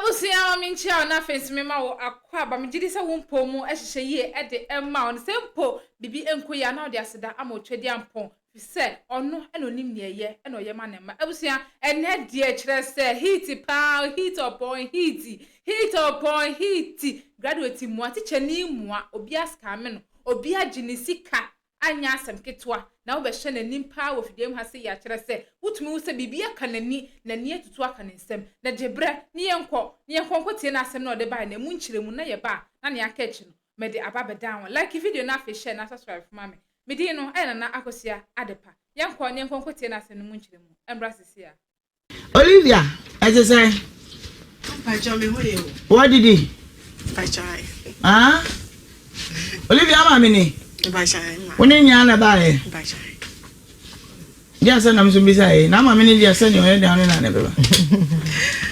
Abusia mincha na face me ma wo akwa ba me gidi se wo mpo mu ehhehye ye e de emma on se mpo bibi enko ya na odi aseda ama otwedi ampon fi se ono eno nim ne ye eno ye ma ne ma abusia ene de kire se heat upon heat graduate mu atiche ni mu a obi aska me no obi agini sika anya asem ketwa na wo be hye nanim pa wo fidiem ha se ya kire se wutumi wo se bibi aka nani atutu aka ne nsem na jebre ni yenko nkotie na asem na ode ba na mu nkyiremu na ye ba na ne aka echi no me de ababe down like video na fe share na subscribe for mama me di no e na akosia adepa yenko nkotie na asem no mu nkyiremu embra sisia Olivia as I say what did he Olivia mama ni Oni nyana bae. Dia say na msumbi say na mama ni dia say nyo down na na beba.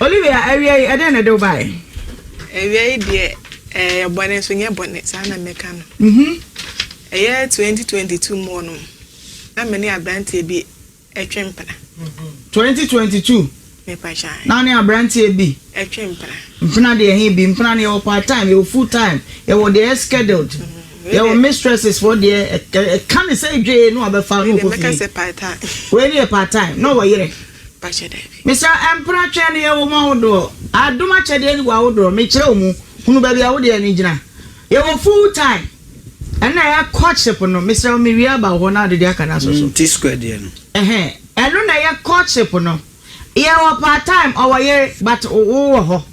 Olivia awia ade na do bae. Awia de bone so nye bone sa na meka no. 2022 mo no. Na me ni abrantie bi etwempana. 2022 me pasha. Na ni abrantie bi etwempana. Mpana de he bi mpana ni part time, you full time. You were there scheduled. Your mistresses for the can say J no abefa no for we dey part time no wo yere Mr. Emperor Chen ye wo ma wodo adoma chede ni wa wodo me kire omu kunu ba bia wo de ani gina ye wo full time and na ya courtship no Mr. Omiria ba ho na de aka na so T square de no eno na ya courtship no ye wo part time or ye but wo ho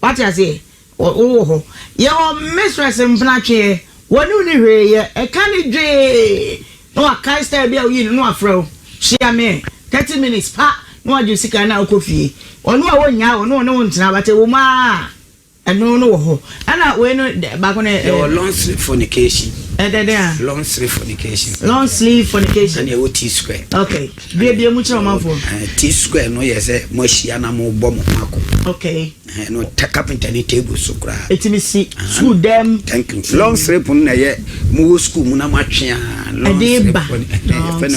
what you say wo ho ye wo mistress mpna twe wonu ni hweye e kan dwe no akai style bia oyi no afro share me 30 minutes pa no ajusika na okofie onu a wonya onu no ntina bate wo ma eno no wo ho ana we no ba ko ne long sleeve fornication long sleeve fornication and you T square okay bia mu chira manfo T square no yes mo hia na mo bo mo mako okay no carpenter ni table so kra etimi si school dem thank you long sleeve na ye mo school mu na matwe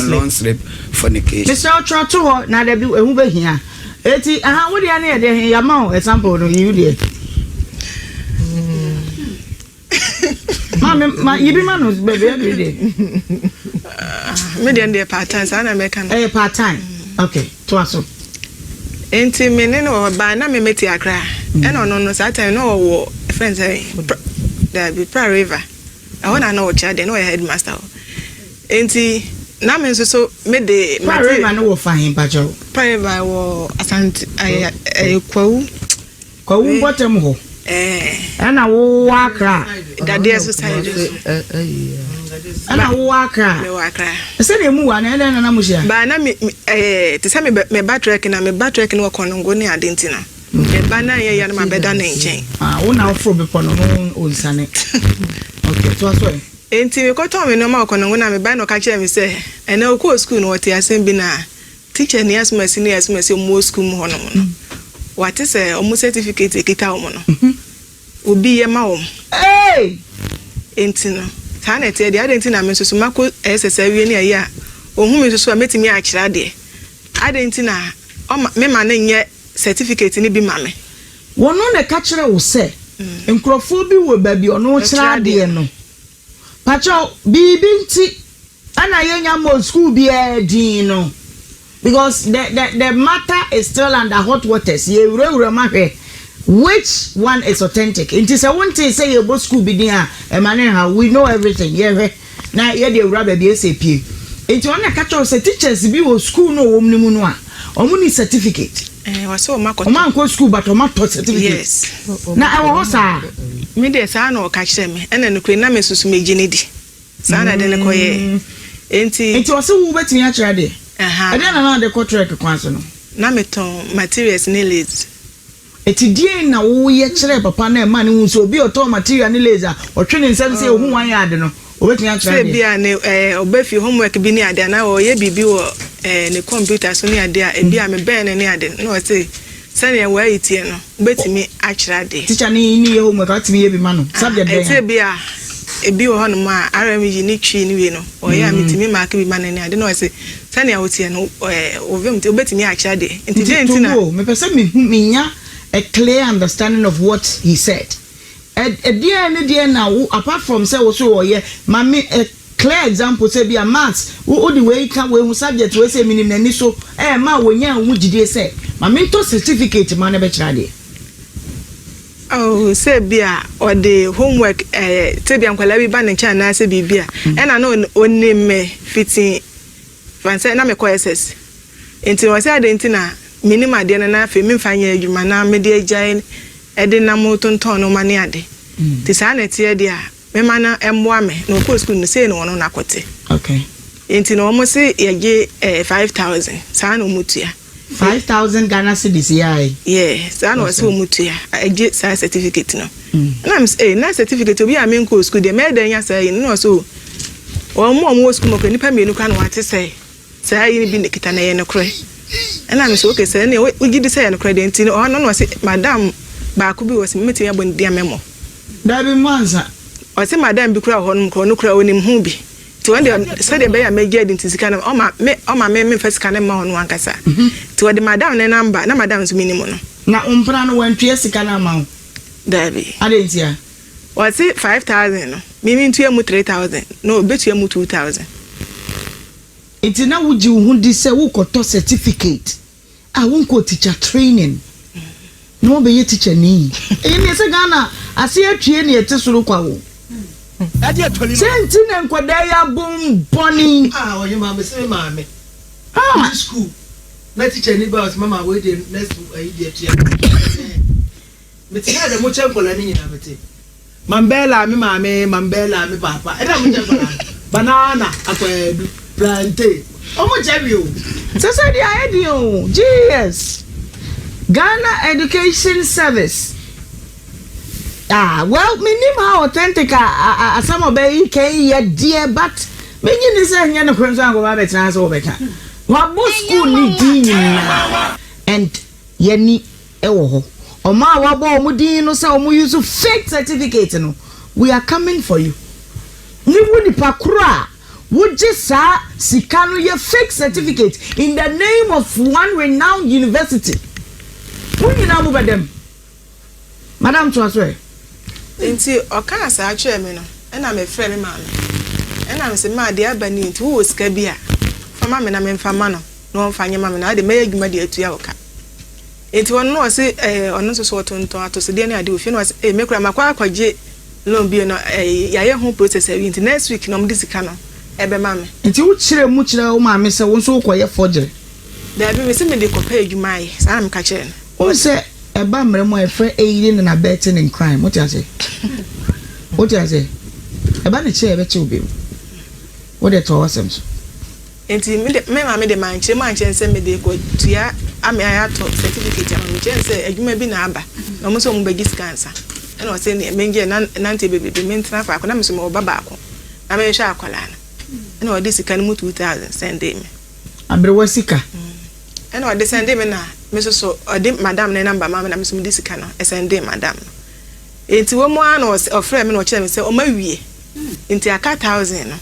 long sleeve fornication Mr. Troto na da bi ehu ba hia eti aha wo dia na ye de ya ma example no you dey Ma yibi manos baby every day. Me dey part time sa na make no. Part time. Okay, to aso. Enti me ne no ba na me meti akra. E no sa time no wo friends there be pra river. I wanna know what no headmaster. Enti na me so me de pra river no wo fine pacho. Pra river wo asante kwawu bottom ho. Ana wo akra dade society ana wo akra me akra se na mu wa na ele na muhia ba na me te se me backtrack na me backtrack no konongo ni adentina me ba na ye ya na beda na nchen wo na ofro be pono no onsane okay to aso enti me ko to me no ma konongo na me ba no ka kire me se ena okọ school no wote asem bi na teacher ni asumasi mo school mo hono no what is a certificate kita omo no obi ye ma om enti no ta na te dia enti na me so mako SSA wie ne ya ohun me so metimi a kira de enti na me ma na nye certificate ni bi ma me wono na ka kire wo se nkrofo bi wo ba bi ono kira de no pacho bibi nti ana ye nya mo school bi e din no because the matter is still under hot waters. Which one is authentic? It is a one thing say you both school be there. We know everything. Yeah, now yeah the rubber be SAP. It one a catch us teachers be wo school no omnimunwa. Omuni certificate. Was so ma ko school but o ma to certificate. Yes. Na e wo sa. Me dey sa na o catch them. Ena no kwe na me susu me gine di. Sa na de ne koye. Enti was wo betimi a kira de. I don't know the contract kwanso no. Na meton materials ni lazy. Eti die na wo ye kire papa na ma ne hu so obi oto material ni lazy a otwe ne nsem se ohu wan ya ade no obetumi a kire de. Se bia ne obefi homework bi ni ade na wo ye bibi wo ne computer so ni ade a ebi a me ben ne ade no say se ne wa yitie no obetumi a kire de. Teacher ni ye homework atimi ye bi ma no subject dey. Se bia ebi wo hono ma RMG ni twi ni we no o ya mitimi ma ka bi ma ne ade no say sani a wotie no ovem te obetimi a kira de nti de nti na me pese me nya a clear understanding of what he said. Dear now, apart from say also yeah, mami a clear example say be a maths. Who the way can we subject we say minimum ni so ma we nya hu gide say mami to certificate man be chade. Oh, say bia or the homework say bia nkwala bi ba ne cha na say bibia e na no oni me fitting fancy na me ko SS enti wo say ade na minima de na afi me mfanya adwuma na me de agyan e de na mo tonton no mane ade ti sa na tie de a me mana emboa me no ko school no say no no na kote. Okay, enti no mo say ye 5,000 sa na mutua 5,000 Ghana cedis yeah sa na say mutua agye sa certificate no na me say na certificate obi a me ko school de me de nya say no so o mo school mo ko nipa me nu kwa no wate say yi bi ne kita na ye no kre and I'm so okay say na we gidi say no kre de enti no no say madam ba ko bi was meti ya bon dia memo da bi manza o say madam bi kura ho no kura onim hu bi ti won de say de be ya megi adi sika na o ma me sika na ma ho no ankasa ti won de madam na number na madam so minimum no na umpra no wantue sika na ma ho da bi adentia o say 5,000 no mi ntue mu 3,000 no betue mu 2,000. Iti na wuji hu di se wo koto certificate a won ko teacher training no be ye teacher ni e se Ghana ase atwie ne yete soro kwa wo ade atwali senti na nkwada ya bom boni oye mama se mama school na teacher ni ba mama we dey next idea tia me tia da mo chenkola ni nyina mete mambela mi papa e da mo chenkola banana akwedu plantain omo jabio so say the idea GS Ghana Education Service well minim how authentic some obey can ye dear but me ni say nya no kwenso an go ba betra so obeka wa bo school ni din and ye ni ewo ho o ma wa bo mu din no say o mu use fake certificate no we are coming for you ni woni pakura would just sikano your fake certificate in the name of one renowned university. Who you know about them? Madam Choswe. Inti okana sa atwe me no. E na me frɛ me ma me. E na me se ma de abani nti wo sika bia. Fama me na me mfa ma no. No mfa nyema me na de me adwuma de atua woka. Inti won no se ono so so tonton atose de na ade ofi no se me kura makwa akwaje loan bi no ya ye ho process awi nti next week no mde sika no ebe mame nti wo kire mu kire wo ma me se wo so koye forgery da bi me se me de kopa adwuma yi sa na me ka kire no wo se eba mre mo efre aiding na abetting in crime what you say eba ne kire ebe che obi what dey to wasem so nti me ma me de manche se me de ko tua ame ayato certificate am me kire se adwuma bi na aba na mo so mo bagi scansa e na o se ne menje nante bebe me ntra fa ko na me so mo baba ko na me hwa akwala na ena odi sika no 2,000 send me abrewa sika ena odi send me na me so odi madam na number ma na me so di sika no send madam enti wo mo ana ofre me no kire me se o ma wie enti aka 1,000 no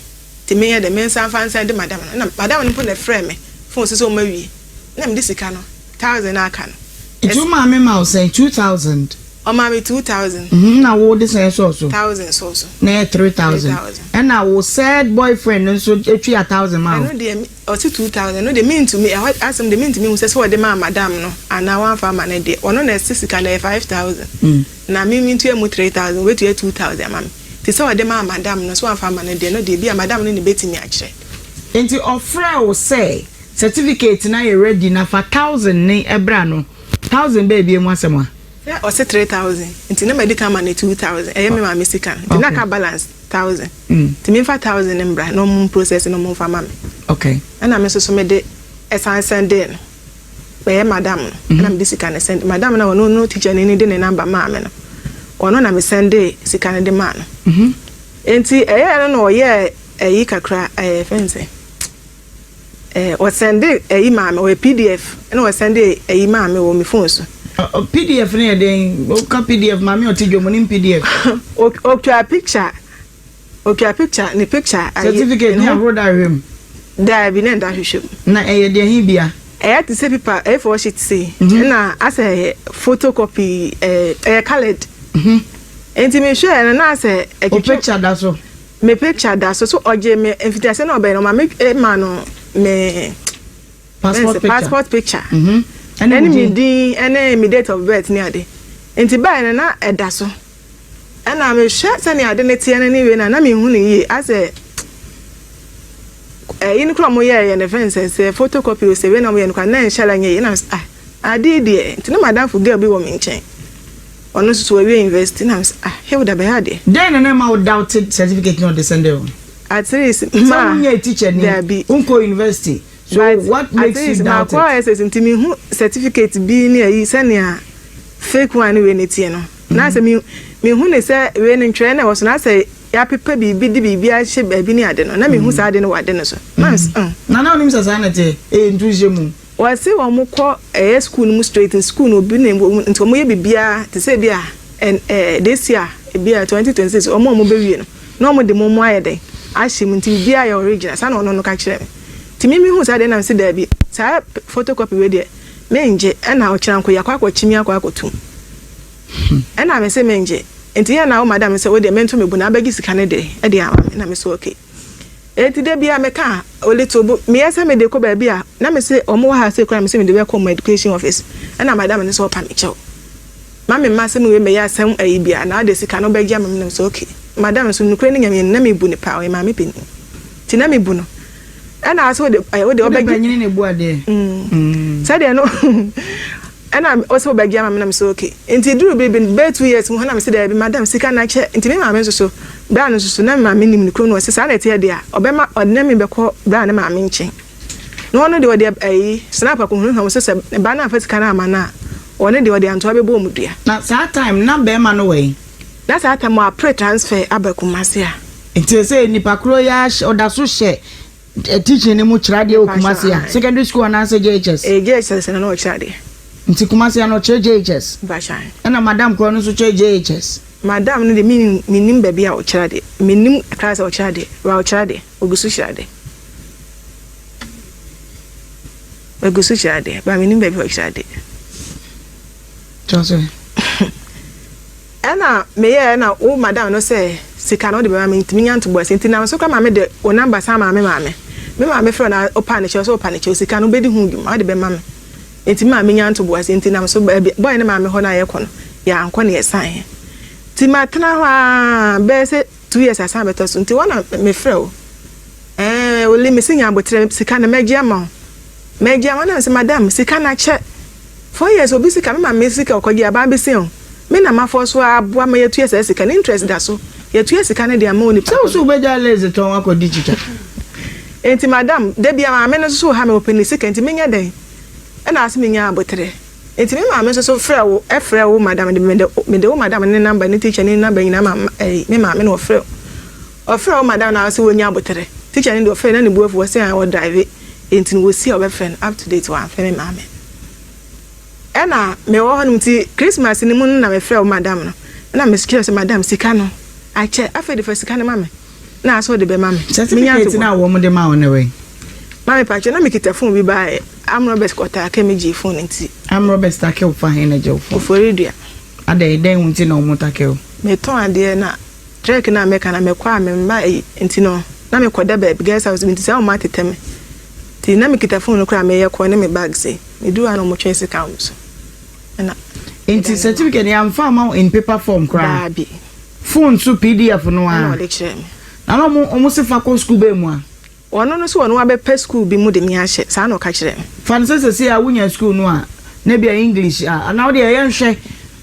ti me ya de me san fan send madam na madam no na frɛ me phone so o ma wie na me di sika no 1,000 aka no itu ma me ma o say 2,000 o ma me 2,000 na wo de say so 1,000 so na 3,000 and I was said boyfriend so etwi 1,000 ma no de o ti 2,000 no de mean to me asem de mean to me say so de ma madam no ana wan fa ma na de ono na sika na 5,000 na me mean to 3,000 we to 2,000 ma me ti so de ma madam no so wan fa ma na de no de bia madam no ne betimi a kire enti offer o say certificate na you ready na for 1,000 ni ebra no 1,000 baby mu asema o say 3,000 nti na medical man 2,000 e me ma me sika nti na ka balance 1,000 nti me fa 1,000 mbra no mo process no mo fa ma me okay ana me so me de esan send no we madam na me de sika na send madam na no teacher ni de ne number ma me no ono na me send sika na de ma no nti no ye yi kakra fence o send ma me o PDF na o send ma me wo me phone so PDF ne den o ka PDF mami o tijo mo ni PDF okay picture ni picture certificate ni abroad ahwem da bi na da hwehwem na de hin bia had to say paper A4 sheet say na as a photocopy colored and to me sure and I say a picture that's so me picture that's so oje me if I say no be no ma make man me passport picture and then me din and me date of birth near dey enti buy na eda so and I me sure say na dey netie na anyway na me hu ni as a in kromo ye and fence say photocopy o say we na me no kan na nshala nye na I did there enti no madam for girl be wo me nchen ono so we invest na he would have had it then na ma doubted certificate no descend at least ma a teacher ni unko university so what makes you doubt it says enti me hu certificate bi ni ayi senia fake one we netie no na say me hu ne say we ni ntwe na was na say ya pepa bi di bi a hye ba bi ni ade no na me hu sa ade no wade no so na onim sa sanete ntuje mu wase wo mukọ school mu straight in school no bi na nti mo ye bibia te say bia and this year bia 2026 mo be wie no na mo de mo ayede ahim nti bia ya original sa na no ka kire ti mi hu sa de na se da bi sa photocopy we de menje na o kira nko yakwa chimi akwa akotum na me se menje nti ya na o madam se we de mento me bu na abagi sika ne de e de ama na me so okay eti de bia me ka o little bo me yesa me de ko ba bia na me se omo ha se kura me se me de be come education office na madam ne so pa me chew ma me ma se me we me ya sam ayi bia na de sika no ba gia me na so okay madam so nukre ni nyame na me bu ne pa o ma me peni ti na me bu no na aso de o de obagi nyini ne bu ade sa de no ana also ba gia me na me so okay enti duru be 2 years mo na me se de madam sika na che enti me ma me so bra no so na ma me nim ne kro no se sa na te de a obema odna me be ko bra na ma me nchen no no de o de ai snap ko hu hu se ba na fatika na ama na one de o de anto be bo mu dua na sa time na be ma no we na sa time mo pre transfer abakumase a enti se nipa kro ya oda so hye teaching ni mu kira de okumase a secondary school na se JHS JHS na no kira de nti kumase no che JHS ba shan na madam kro no so che JHS madam no de minim baby a o kira de minim class o kira de wa o kira de ogusu kira de ogusu kira de ba minim baby o kira de Jose ana me ye na o madam no say sika no de ba me ntimi nyanto boy senti na so kwa ma me de o number sa ma me friend na o pa ne che so pa ne che sika no be di hu dwuma de be ma me ntimi ma me nyanto boy senti na so boy ne ma me ho na ye kono ya anko ne ye san ti matna ho be se 2 years asa beto so nti wana me frɛ o oli me sinya abotre sika na megia ma na se madam sika na che 4 years obi sika me ma me sika okogi aba be se o me na mafo so aboa ma ye 2 years sika na interest da so ye 2 years sika na dia ma oni pa so be ja leze ton akodi chicha enti madam de bia ma me no so ha me openi sika enti me nya den na ase me nya abotre enti me ma me so frɛ wo madam de me de wo madam ne number ne teacher ne number nyina ma me ma me no frɛ wo madam na ase wo nya abotre teacher ne do frɛ na ne buafu wo se an wo drive enti wo si o be friend up to date one frɛ me ma me na me wo honum ti Christmas ni mu na me frɛ wo madam no na me secure se madam sika no a che afa de fa sika ne ma me na aso de be ma me certificate na wo mo de ma wo ne we ma me pa che na me kita phone bi ba Amrobes kota ke me ji phone nti Amrobes take o fa hen na je o phone for radio ade den nti na o mo take o me ton ade na trek na me kana me kwa me ma nti no na me koda ba guest house nti say o ma teteme ti na me kita phone kura me ye ko ne me bag say me do an o mo chese count so na nti certificate ya mfa ma in paper form kura bi phone so PDF no a na o de kire me na no mo se fa ko school be mu a ono no so ono wa be pe school bi mu de mi ahye sa na o ka kire me fan se ya wunya school no a na bia English a na o de ye nhwe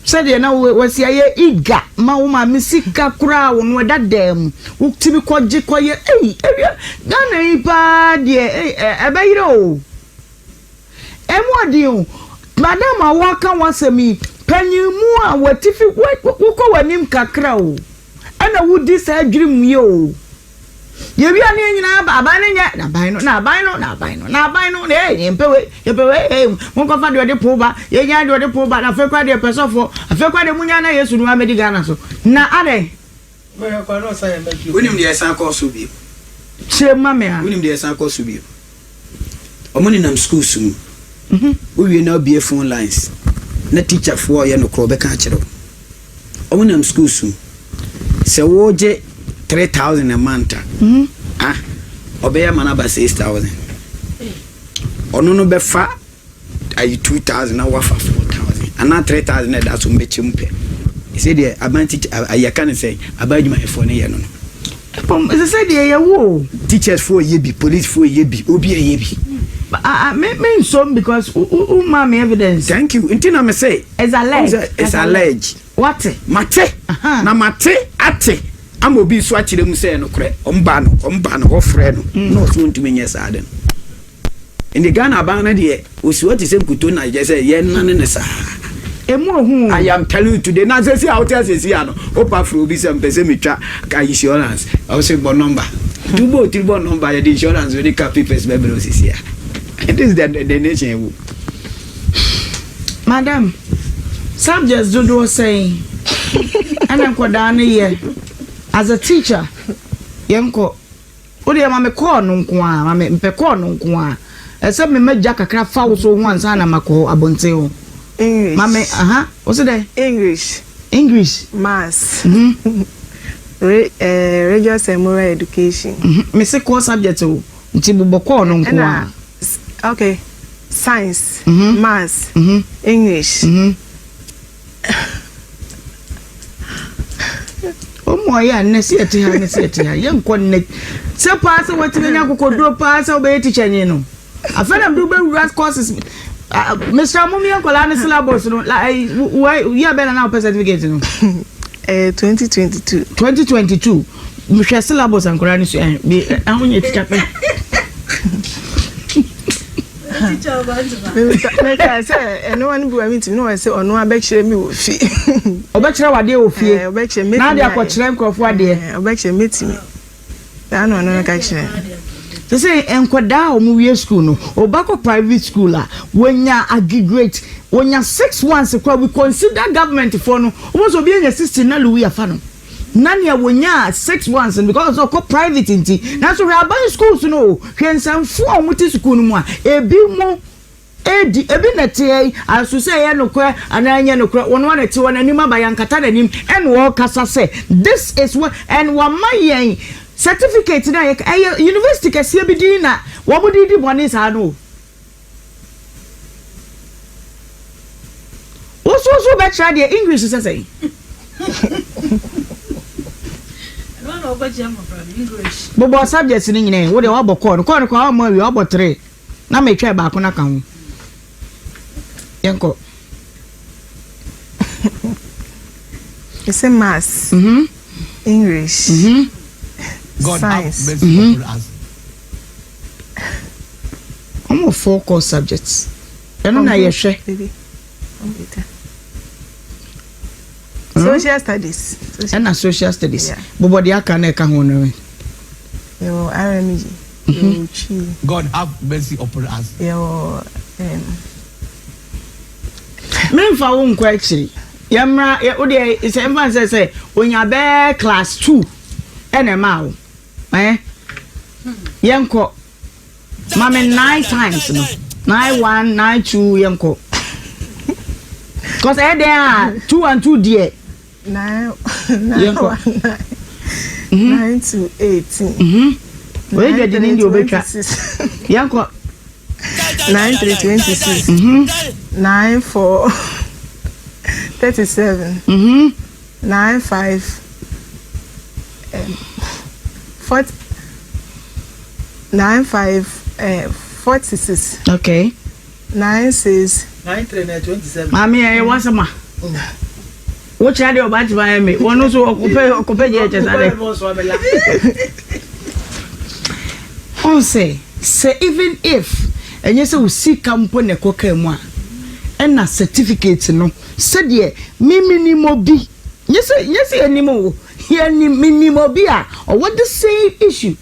se de na wasi aye iga ma wo ma misika kura wo no da dem wo tibi koje koye Ghana ipa de ebe yire o emodi o madam awaka wasemi panyimu a watifi wo ko wanim kakra o ana wudi sa adwirim ye o ye bia ne nyina aba ne nya na ban no ne yempewe mo ko fa de po ba ye nya de po ba na fe kwa de pesofo afe kwa de munya na Yesu no amedi Ghana so na ade me kwa no sa ya make unim de san ko so bi che mame ha unim de san ko so bi omoni nam school sum we now be a phone lines na teacher for you no kro be ka kire omunam school soon se woje 3,000 a month obeya manaba 6,000 ono no be fa ay 2,000 na wafa 4,000 ana 3,000 na da so mbechi mpe say the aban teacher ayaka ne say abadwuma e for ne ye no no say the ye wo teachers for ye bi police for ye bi obi ye bi me so because mama evidence thank you intina me say it's alleged what mate na mate ate am obi so akire mu say no kre omba no ho frɛ no no so ntumi nyɛ saa den in the Ghana ban na de osi what is kuto na je say ye nane ne saa I am telling you today na say out here say no opa fro obi say mpese metwa ka insurance I say bon number triple number the insurance we dey cap papers be below this here. It is the nation. Madam, subjects do saying, and I'm down here as a teacher. Yanko, what am I calling? I'm a pecorn. Except me make Jack a crap foul so once and I'm a call abonteo. English. Mame, what's it? English. Maths. Religious and moral education. Me say core subject to Tibuboko no. Okay, science, maths, English. Oh my, nesi eti ha. Yem connect. Se pass what me nyako do pass obey teacher ni no. After them do be rush courses. Mr. Amumi ankola na syllabus no. Like we are better now certificate no. 2022. 2022. Me share syllabus ankola ni so be ahunye teacher pe. I say, no one will meet me. No, I say, or no, I bet you me will fee. Obechere wade ofie. Na dia ko kire nkofo ade. Obechere meet me. Da no no ka kire. They say enkoda o mu wie school no. Obako private school a wonya aggregate. Wonya 6 months kwa we consider government for no. Wo so be nya 60 na lu ya fa no. Nani ya wonya 6 months because of private inti. Na so we are schools no. Hwensanfo a muti school no mu a ebi mo ebi na tie aso say ya no kwa ananya no kwa won wana ti wona nima ba yankata na nim en wo kasa say this is what and wa mayen certificate na university kase bi di na wo bodi di boni sa no so be try the English say no but jam from English bobo subjects ni nyine wo de wa bokọ no kwa ma wi obo 3 na me twa ba ko na kan ho yanko it's a maths English God science I'm 4 core subjects eno na ye hwe baby social studies and social studies bobo de aka na ka ho no yo RMG God have mercy upon us yo memfa wo nkwa actually yamra wo de is emfa say onya be class 2 ene ma wo yanko mama 9 times no 91 92 yanko cause there 2 and 2 there 9 to 18 we get the India obetwa yanko 9 3 26 9 4 37 9 5 40 9 5 46 okay 9 6 9 3 27 mami e wasama wo kira de oba tiba me wono so okope je chesale on say even if enye se usika mpo ne koka mu a na certificate no se de minimum bi nyese animo here ni minimum bi a what the same issue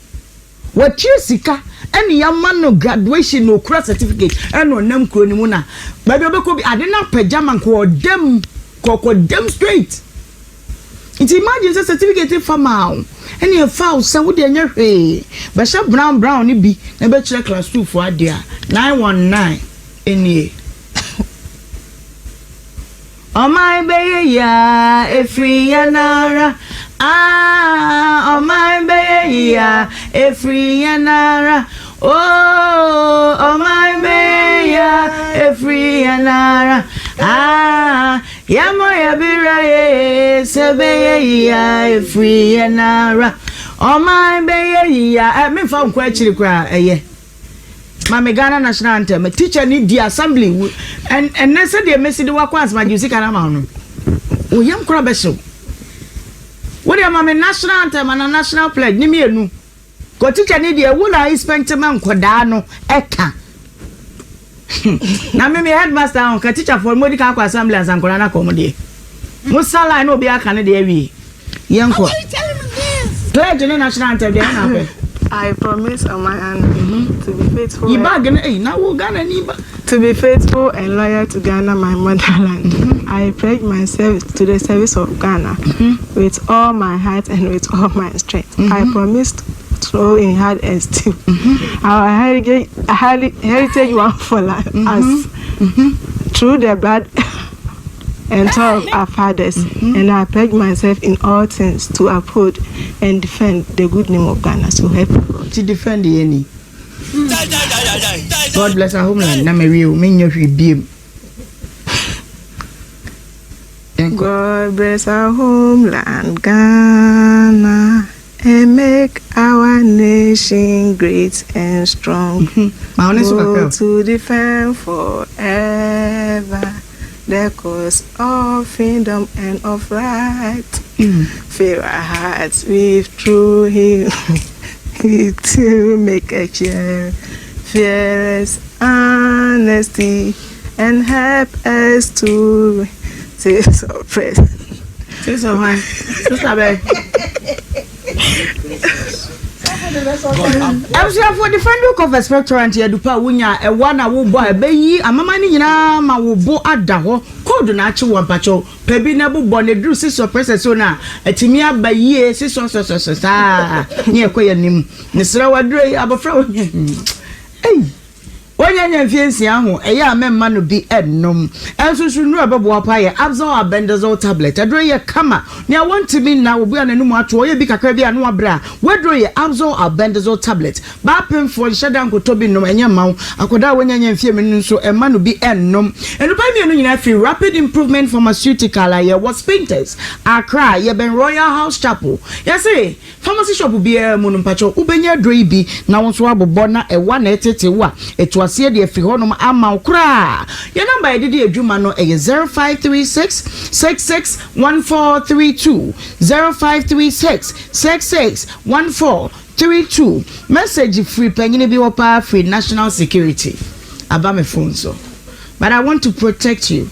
what you sika any yamma no graduation no cross certificate and onam kro ni mu na ba bi obeko bi ade na pajama ko dem straight it imagine say certificate formal any a foul say wo de nya hwe ba sha brown ni bi na be kire class 2 for ade a 919 Any. Oh my baby, yeah, a free anara. Ah, oh my baby, yeah, a free anara. Oh my baby, yeah, a free anara. Ah, yamoya biraye, sebe ya, a free anara. Oh my baby, yeah, me from Quachiri cry, eh. Mama Ghana national anthem. Teacher need the assembly and then said they messy the work once my music and amount. Oh, young crab show. What am I national anthem and a national pledge? Nimi nu. Go teacher need the wool I spent a man quadano eka. Now me headmaster on teacher for medical assembly and Corana comedy. Musala no be a Canadian. Young crab. Pledge in the national anthem. I promise on my hand to be faithful. To be faithful and loyal to Ghana, my motherland. I pledge myself to the service of Ghana with all my heart and with all my strength. I promise to inherit esteem our heritage one for us through the blood and of our fathers, and I pledge myself in all things to uphold and defend the good name of Ghana. So help God. To defend the any. God bless our homeland. God bless our homeland, Ghana, and make our nation great and strong. To defend forever the cause of freedom and of right. Fill our hearts with true him to make a cheer, fearless honesty, and help us to taste of praise. Taste of wine. I'm sure for the friend of a spectrum here, Dupa Winya, a one I will buy a baby, a mamma Nina, ma will bo at Daho, called the natural one pacho, Pebinable bonnet drew sister Pressona, a Timia by years, sister, near Quayanim, Mr. Wadre, Abafro. Hey. When you fancy a young man will be ednum, and so should know about Wapaya, absorb bendazole tablet. A dray kama. Now, want to be now will be an anuma to a big Caribbean wabra. Where do you absorb a bendazole tablet? Bapping for Shadan could be no and your mouth. I could have when you fear so a man will be ednum. And the Pamian feel rapid improvement pharmaceutical. I was painters. I cry, ye been Royal House Chapel. Yes, eh, pharmacy shop will be a monopacho, Ubenya Draby, now on Swab Bona, a 180 it was here the Fihonum Amau Kra. Your number I did a Jumano a 0536 661432 0536 661432. Message free penny be wapa free national security. About my phone so. But I want to protect you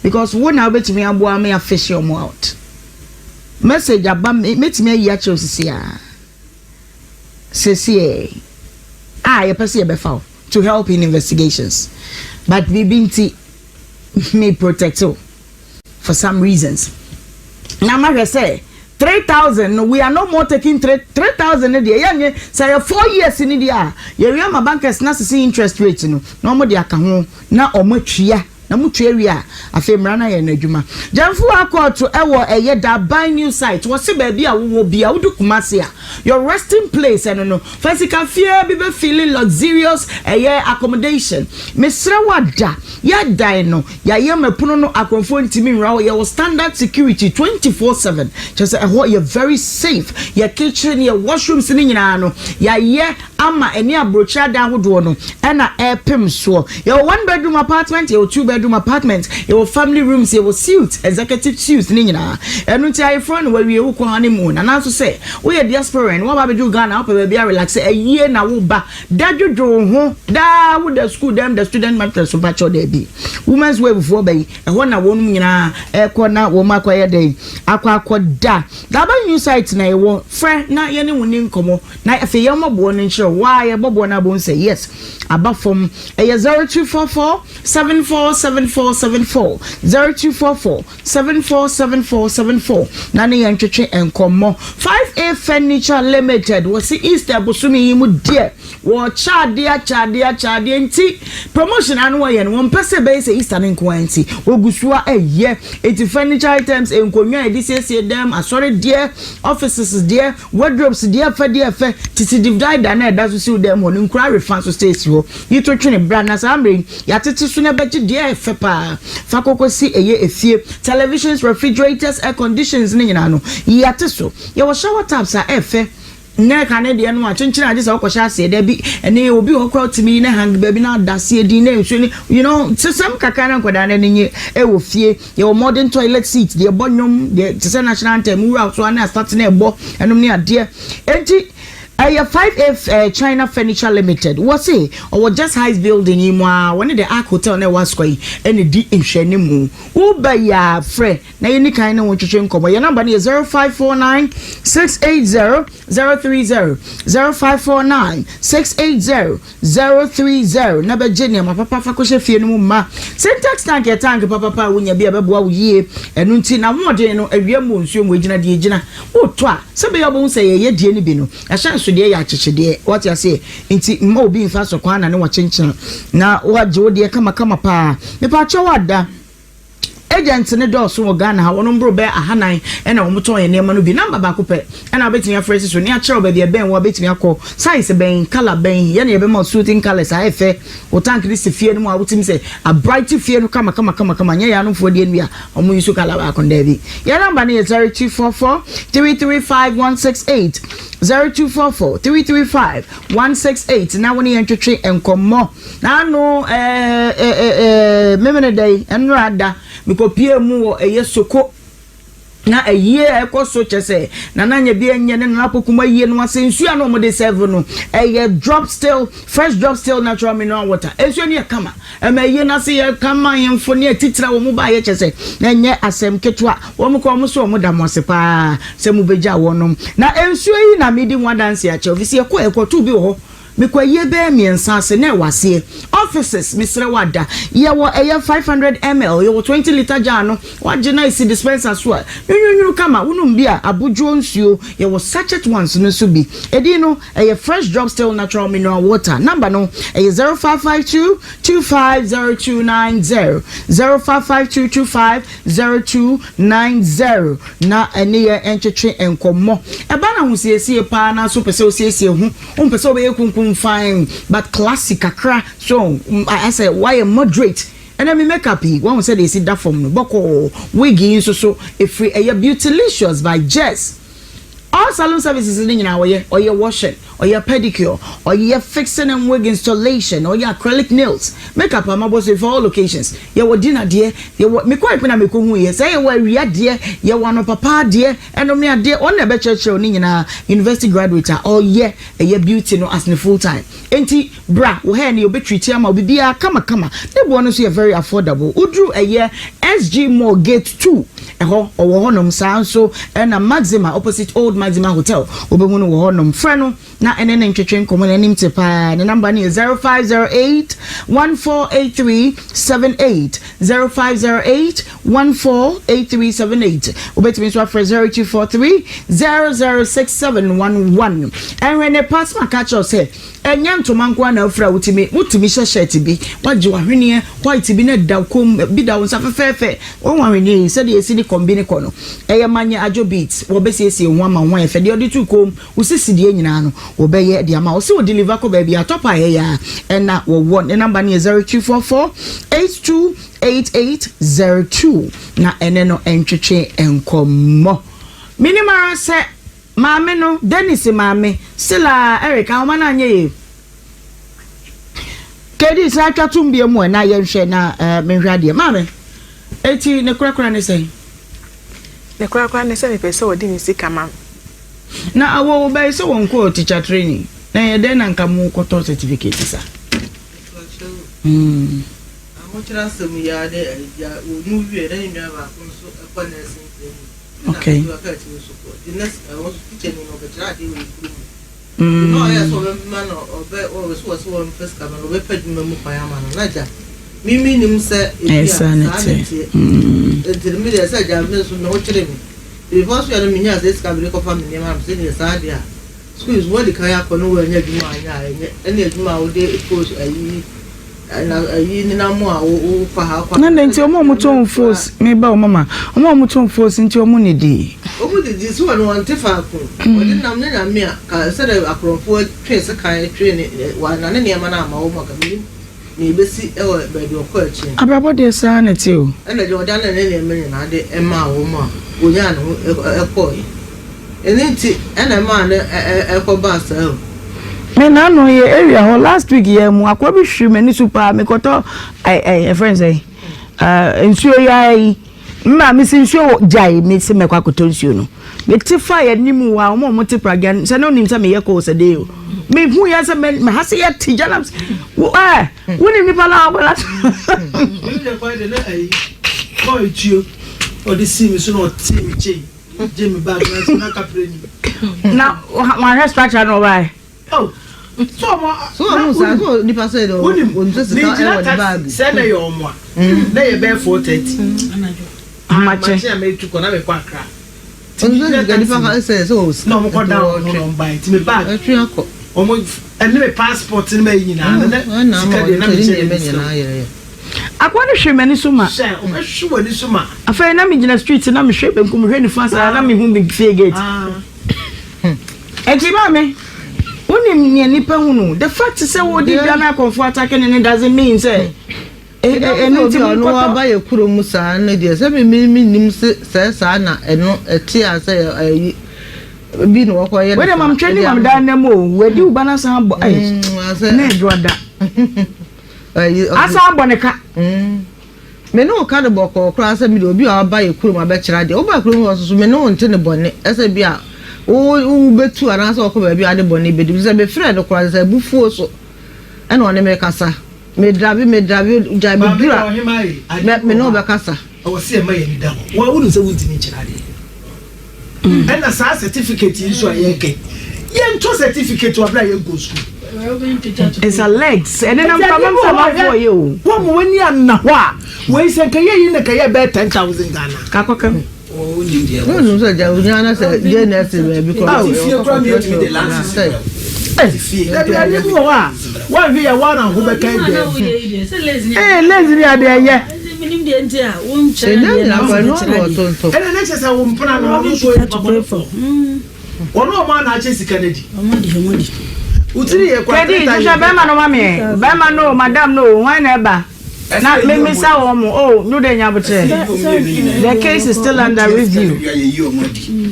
because when I bet me I me a fish your mouth. Message about me met me yacho sia. Says you pass your befoul to help in investigations, but BBT may protect you for some reasons. Now, I say 3,000. We are no more taking 3,000 a day. Yeah, say 4 years in India. You my bankers not see interest rate. No more the account na omochia. Na mutu area afemrana ye nadwuma jamfu akọ to ewo eye da buy new site wo se ba bia wo bia wo dukumase a your resting place and no physical fear be feeling luxurious eye accommodation mesra wada ya dan no ya ye mapuno no akonfo ntimi nra ye standard security 24/7 just you're very safe your kitchen your washrooms ni nyina no ya ye ama eni abrocha da hodo no na airpem so your 1 bedroom apartment your 2 bedroom apartment your family rooms your suites executive suites ni nyina enu ti ai friend where we wo honeymoon and also say we diaspora and what do Ghana up be relax a year na wo ba dadwodwo ho da wo the school them the student matters so bacho there be women's way before be e ho na wonum nyina e ko na wo makoye dey akwakoda da ba new site na e wo friend na ye ne woni nkomo na afi ye mobo no nche why ye bobo na bon say yes abafom e 0244 747474 0244 747474 na ne yantwetwe enkomo 5A Furniture Limited was Easter Busumi mu dear wo chadia nti promotion anu wo ye no won pese be say Easter nkwenti ogusua eye enti furniture items enkonwa edisiesie dem asore dear offices dear wardrobes dear fe titi divide na da so si dem ho nkura refund so stay si ho yito twene bra na samre yatete so na beji dear fe pa fa kokosi eye efie televisions refrigerators air conditions ni nyina no yate so ye wo shower taps a efe na Canada no achinchina ade so kwosha ase da bi ene obi okro timi na hang baby na dase edi na enso ni you know some kakana nkoda na nye e wo fie your modern toilet seat the bonyom the national anthem we out so na start na ebo enom ni ade enti 5F China Furniture Limited. What's it? Or just highest building in one of the Ark Hotel na was square and the D in Shenimu. Uba ya friend. Na any kind of what you change. Your number is 0549 680 030 0549 680 030. Naba Jenny, my papa Fakosha Fienu ma. Syntax tank your tank, papa, when you be a babu ye and until now more than a real moon soon with Jina Diana. Oh, twa. Somebody won't say a ye Jenny Bino. A chance today ya chichide what you say inti mo bi mfa so kwana ne wa chenchen na wa jode kama pa me pa chawada agent ne do so Ghana ha wono mbro be ahanan e na wo moto ye nema no bi number ba ko pe e na betimi afresi so ne a chero ba bi e ben wo betimi akọ size ben color ben ye na ye be ma suiting colors a efe wo tank ni se fie no mo a wotimi se a bright fie no kama nye ya no fo de nua o mo yusu color ba kon da bi ye number ne 0244 335168 0244 335 168 na woni entwetwe enkomo na no memene day enrada mikopie mu eye soko na eye ekoso chese na nanya bi enye ne na pokuma yie no asensu ana mo de serve no eye fresh drop still natural mineral water ensu ne kama eye na se ye kama yemfo ne titira wo mu ba ye chese na enye asem ketwa wo mu ko mo so mo da mo se pa se mu beja wonom na ensu yi na medi one dance ya che ofisi ekotu bi ho Mikwa ye be miensa se na wase offices misre wada ye wo 500 ml ye wo 20 liter jar no wagena isi dispenser so nyunyunu kama unum bia abujo nsuo ye wo sachet ones no so bi edi no fresh drop still natural mineral water number no 0552 250290 0552 250290 na ene ye entwetwe enkomo eba na husiesie pa na so pese osiesie hu pese obe kunkun fine but classic akra so I say why a moderate and then me make up one say they see that from no boko wigi so if we a beautylicious by Jess all salon services in nyina or your washing or your pedicure or your fixing and wig installation or your acrylic nails makeup am boss for all locations your dinner dear your me quite na me ko hu ye say your ria dear your one papa dear and me dear on na be church ni nyina university graduate or a beauty no as full time enti bra wo hair ni obetreat am obibia kama ne bo no so you very affordable udru SG Mall Gate 2 eho owo honom sa so na Maxima opposite Old Maxima Hotel obehu no wo honom freno na enen ntwetwe komo na nim te pa ne number ni 0508 148378 0508 148378 obetimi so afre 0243 006711 and when a pass my catch us say enya ntomankwa na afra utimi shirt bi waje wahwene white bi na da kom bi da won safefefe won wahwene se de esi ni kombine kono eye manye ajo beats wo be siesie ho ama ho efe de odi tu kom usisi de nyina no wo be ye de ama wo se wo deliver ko ba bi atopa ye ya na wo won the number ni 0244 828802 na eneno entwetwe enkomo minimara se Mame no Dennis mame sila Eric awoma nye kedi sa twatum bia mu na ye hwe na menhwade mame eti ne kura ne sei ne kura ne sei me pese odi mi sika mam na awo be se won ko teacher training na ye den na nka mu ko to certificate sa amochira sem ya de ya onu wie de nwa ba ko so ekwa na sin okay. The next I was teaching in the trade no, I saw a man or was one first come and we paid me Payama. Naja. Mimi himself is sanity. The media said, I no training. The first year, Minas, this can be family, I'm saying, yes, idea. schools what the kaya kono we nya dwuma anya ene dwuma wo de post ayi ni na mo a wo fa ha kwa na nti omo to force me ba o mama omo to force nti omo ne di omo de so no ante fa ko wo de nam na me a ka se de akrofo twe se kan twe ne wa na ne ma na ma wo maka me besi e wo be do ko achi abrabo de sa na ti o ene de oda na ne me na de e ma wo ma onya no e ko enti ene ma ne e ko ba sa o me na no ye area ho last week ye mu akwa bi hwe mani super me koto friends nsuo yai mma me si nsuo jai me se me kwa koto nsuo no me ti fa ye nimu wa mo ti pragan se no nim se me ye ko se de o me hu ya se me ha se ye ti jana woni mi pala abala you dey find the ai ko ichio o de si mi so no ti mi chei Jimmy bag na kapre ni na wa structure no why oh so nipa say do on just the bag say na your mo na ye be 4:30 amache me tu ko na me kwa kra on just the nipa ka say so no mo ko down no buy ti me bag ako omo ene me passport ni me yina na sika de na me che akwa ne hwe mani so ma say o hwe ni so ma afa na me gina street na me hwe benkum hwe ni fasa na me hu me fie gate enti ba me Unim ni nipa hunu the fact say wo di bia na comfort attacking it doesn't mean say no abaye kuro musa na de say me nim say sa na eno eti say bi no ko ye we dem am training am dan na mo we di ubana san bo ai na edroda asa bo ne ka me no ka de boko kra say me do obi abaye kuro ma be kira de oba kuro ho so me no nte ne bone ese bia o betu ara so ko ba bi ade bone be di say be friend ko say bufuo so e no ne me kasa me drive jai be dura me no be kasa o se ma ye ni da wo wonu say wunti ni kira de and na sa certificate yi so ayeke ye nto certificate wa bla ye go school it's a legs and then I'm coming for you wo mo wani anna ho a we say kan ye yi na kan ye be 10,000 Ghana ka kwaka oh ni dia no so ja unyana say JNS be because if you come here to me the last say that be mo wa one here one and who be kind there lazy ade ye minim de nti a won chere na ba no to and the next say wo mpana no wo so wono ma na ache sika na di omodi utiri ye kwa kedi tisha be ma no mame be ma no madam no why na eba na me sa wo mo oh no de nya bote the case is still under review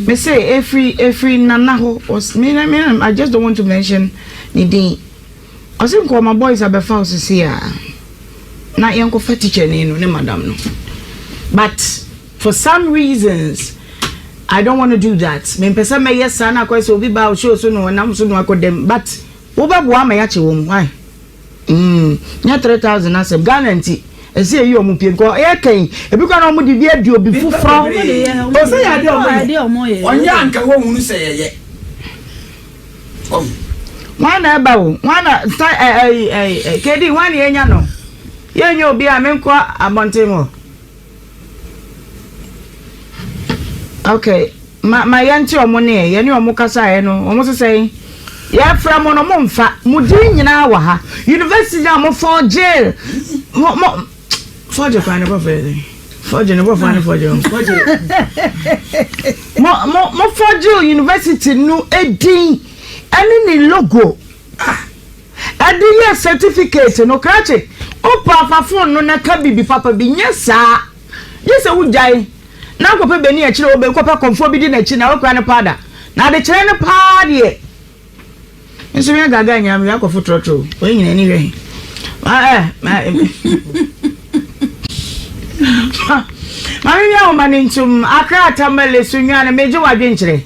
me say every nana ho was me I just don't want to mention ni din I think my boys are be found to see na yanko fetiche ni no ne madam no but for some reasons I don't want to do that me pesa me yes na kwa so obi ba o show so no nam so no akodem but wo ba bo ama ya che wo why nya 3,000 asem guarantee ese yi omu pie ko e kan e bi kwa na omu di bi adi obi fufro o se ya de omu onya anka wo hunu se yeye wana ba wo wana kedi wana yenya no yenya obi a menko abontemo okay ma yanti omu ne ye ni omu kasa ye no omu se sei ya fra mo no mo mfa mudi nyina wa ha university na mo for jail mo for jail kwa ne bo fe for jail ne bo fa ne for jail mo for jail university no edin ani ni logo adi ye certificate no krache o papa phone no na ka bibi papa bi nyesa yesa wujai na ko pe beni a kire obe ko pa konfo bi di na chi na o kwa ne pada na de kire ne pa de nso me gaga nyam ya ko fotrotro o yin ani we mami ya o manintum akra tamale sunwa na meje wadwe nkire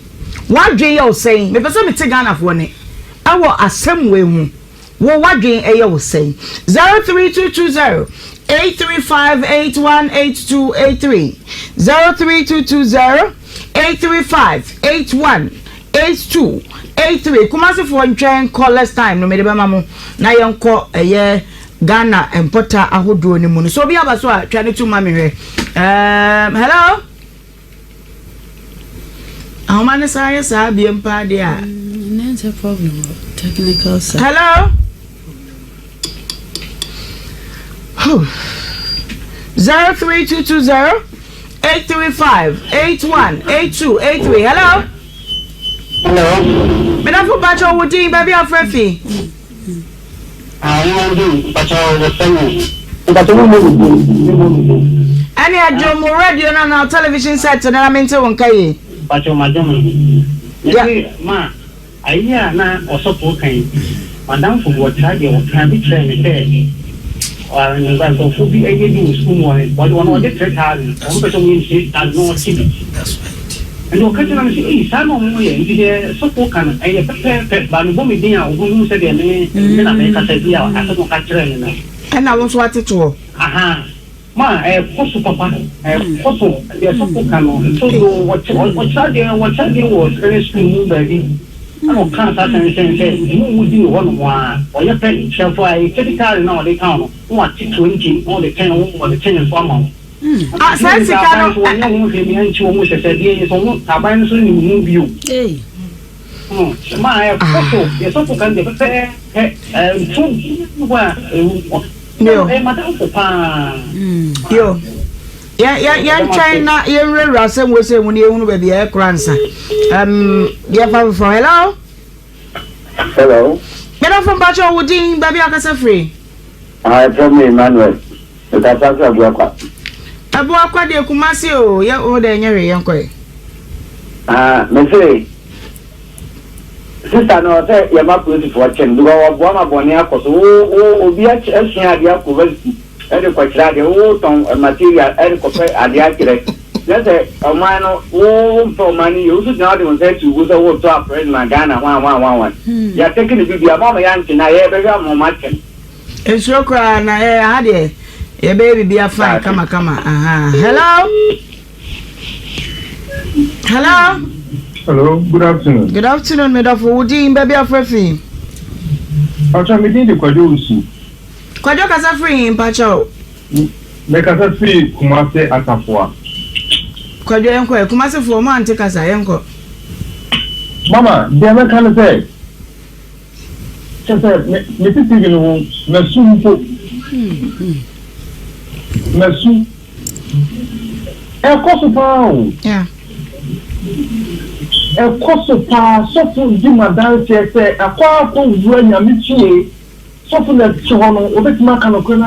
wadwe ye o sei me pese me te Ghana fo ne awo asem we hu wo wadwe eye o sei 03220 835818283 03220 835818283 kumasi for ntwen callers time no me de be mamo na yenko eye Ghana importer ahodo ni mu so bi abaso a twa ne tu mami hwe hello ahoma ne sa ye sa bi empa de a That's a problem. Technical side. Hello? 03220 835 818283. Hello? Hello. Me na fu bacho wudi baby afrefi. I do bacho the same. Bacho mo. Ani ajo mo radio na television set na mente won kai. Bacho madam. Yeah, ma. Aya na osopo kan. Madam fu wo try dey wo kan bi try me say. And so for the AD school one of the 3,000. That's right. And you're catching on the San Moya, so can I pet by Bomidina, who said their name, and I make a say, I don't catch her. And I was what it was. Aha. Ma, a postal papa, a postal, there's so can so what's that was very school, baby. I don't can't say you would do one or your pet shall fly a critical now they count 20 all the 10 or the 10 and 4 months. I said, I almost said, yes, almost a band soon move you. Hey, my apostle, yes, so can the fair and 2 no, Madame Papa. Yo. Yeah, China, you're Russell was saying when you own with the air grandson. Yeah, from hello. Hello. Get off from Bacho Wooding, baby, I can free. I from Emmanuel. The Tata Buaka. A Buaka de Kumasio, yeah, oh, the young Messay. Sister, no, say, you're not pretty for watching. Do I want a bonia? Oh, be a chance, every question, the old material, every copy at the accurate. Let's say, a man for money, you should not even say to who's a wood to operate Magana 111. You are taking the baby about my aunt and I ever got more much. It's your cry, and I had it. A baby be a fine, come. Hello? Hello? Hello, good afternoon. Good afternoon, Madam Wooding, baby of Refi. I'll try to the Quadosi. Quadoka suffering, Pacho. Make us free, Kumase Atafua. Quadoenco, Kumase for man, take us a yanko. Mama, the American say, Mrs. Tigano, Messu. A cost yeah. A cost so for Jima dance, a quarter when you're meeting. So for that, Chono, over Makano Kona.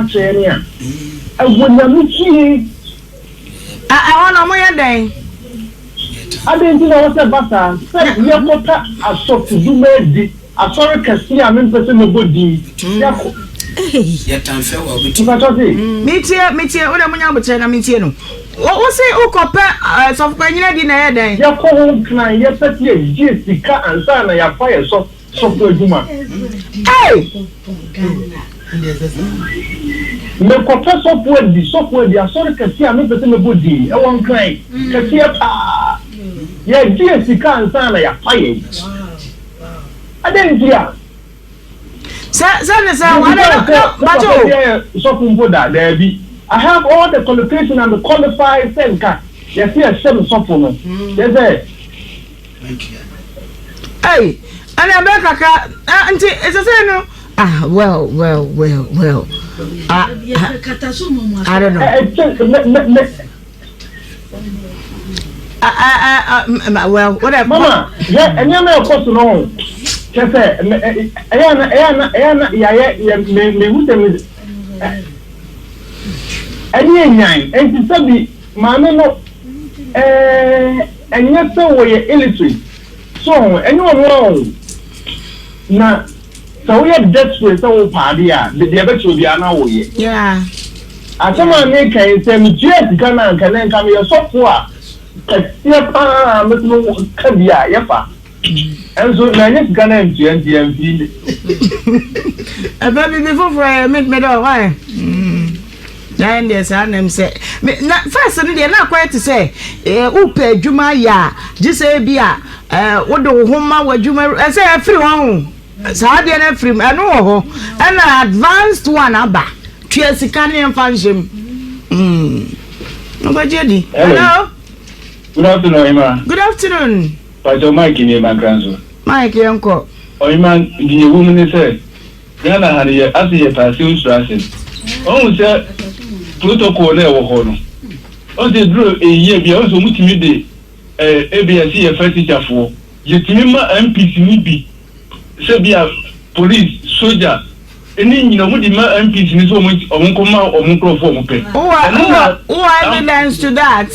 And when you're meeting, I want a more day. I didn't know what about that. We are not a sort to do made. I saw a Cassia, I'm in person of body. Yet I'm fair. Meet what I'm going to meet you. What was it? Oh, copper, so when you didn't day. Your home client, yes, Jessica and Sana, your fire software Juma. Hey! The copper software, the sorry Cassia, I'm in person of body. I won't cry. Cassia, yeah, Jessica and Sana, your fire. I didn't hear. I have all the qualifications and the qualified center. Yes, yes, seven software. Yes, hey, and I back auntie, it's a say no. Ah, well. I don't know. Well, whatever. Mama, yeah, and you're not supposed to know. Just say, and to Mamma, no, and yet so we're illiterate. So, anyone wrong? Now, so we have desperate so party, the ever should be an hour. Yeah. I come on, make a same jet gun and can then come here software. And so, I just gonna empty a baby before I meet me, why? Nine years, I am say. First, they're not quite to say, Upe, Juma, ya, just say, Bia, what do Homa, what Juma, I say, everyone. So I didn't free, I know, and an advanced one, Abba, Triasicanian function. No, but Jenny, hello. Good afternoon, Emma. Good afternoon. But your mic in my grandson. Mike Yanko. Oh, man, the woman said, Ghana had a as a passive stressing. Oh, sir, protocol there were hono. Oh, they drew a year beyond so much midday. ABSC a first teacher for. You remember MPC maybe. Sabia, police, soldier. Any you know what the MPs in so much or microphone. Who evidence to that?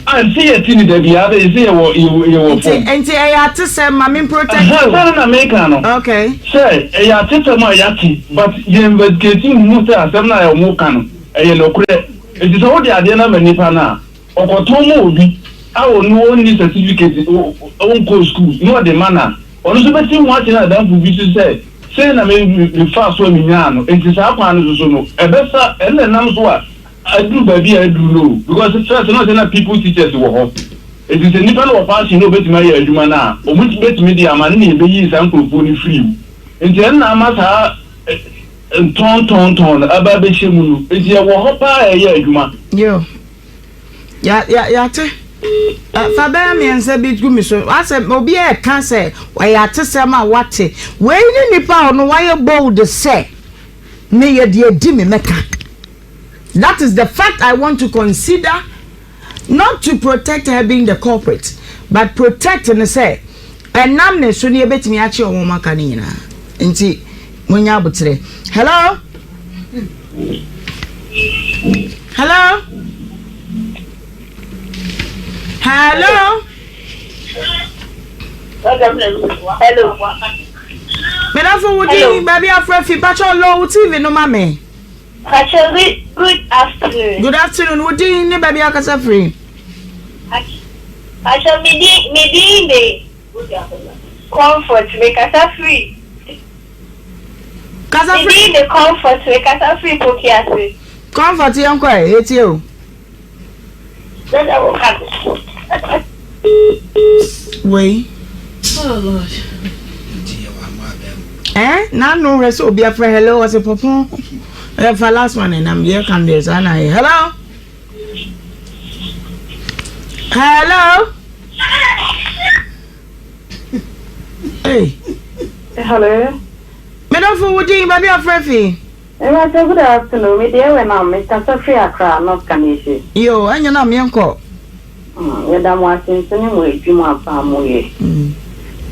I see a thing that the other is here. And say I had to say, Mammy protect you. Okay. Say, I had to tell my yati, but you investigating Musa, some night or Mokan, a yellow credit. It is all the idea of Nipana or Kotomo. I will know only certificate own school, not the manner. Also, but you watching that for business say. Say na me fast when me nyano enti sa kwan no so no ebesa ene nam so a adu ba bi adu no because it's not na people teachers wo ho it is nipa no pass no betima ya adwuma na o muti betimi di amane na ebe yi sa nkrofo ni free enti en na amasa ton aba be shemu no enti ya wo ho pa ya adwuma yo ya te Fabia me and say bit gumi so I said obi e kan say why atesem a wate we ni nipa no why bold say me ye de di me meka. That is the fact I want to consider, not to protect her being the culprit, but protect and say and namne so ni ebetimi achi o maka ni na nti munya butre. Hello. Hello. Hello. Woody, baby, I'm Pacho low TV no mame. Pacho, good afternoon. Good afternoon. Woody, baby, I can free. Pacho, me comfort make us free. Casa free. The comfort make us free pokiase. Comfort yanko, it's you. Wait. Oh Lord. Now no rest will be a friend. Hello, as a papa. For last one, and I'm here. Can this? And I hello. Hey. Hello. Me don't for what you baby a friend. Good afternoon. Me dear, when I'm Mr. Free Accra, not Kanishi. Yo, and you know me uncle. Madam Washington, we do my family.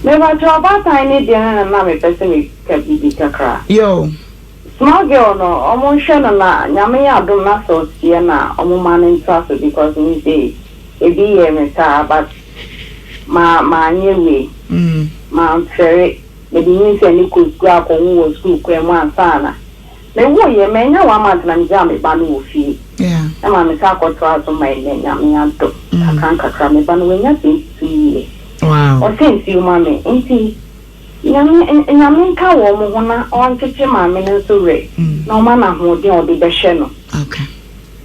Never to about tiny dinner and mammy person kept be cra. Yo, small girl, no, almost sure na Yamia do not so Siena, or man in trust because we say a be a but my near me, Mount Ferry, maybe you say you could grab on school, one sana. They were ye may know one month and jammy banu fee. Yeah, and my taco to my name, Yamianto. I can't cram it, but when you see. Wow. Or since you, mammy, ain't he? Yamin Kawo, on kitchen, mammy, and so ray. No man, I'm holding or the channel. Okay.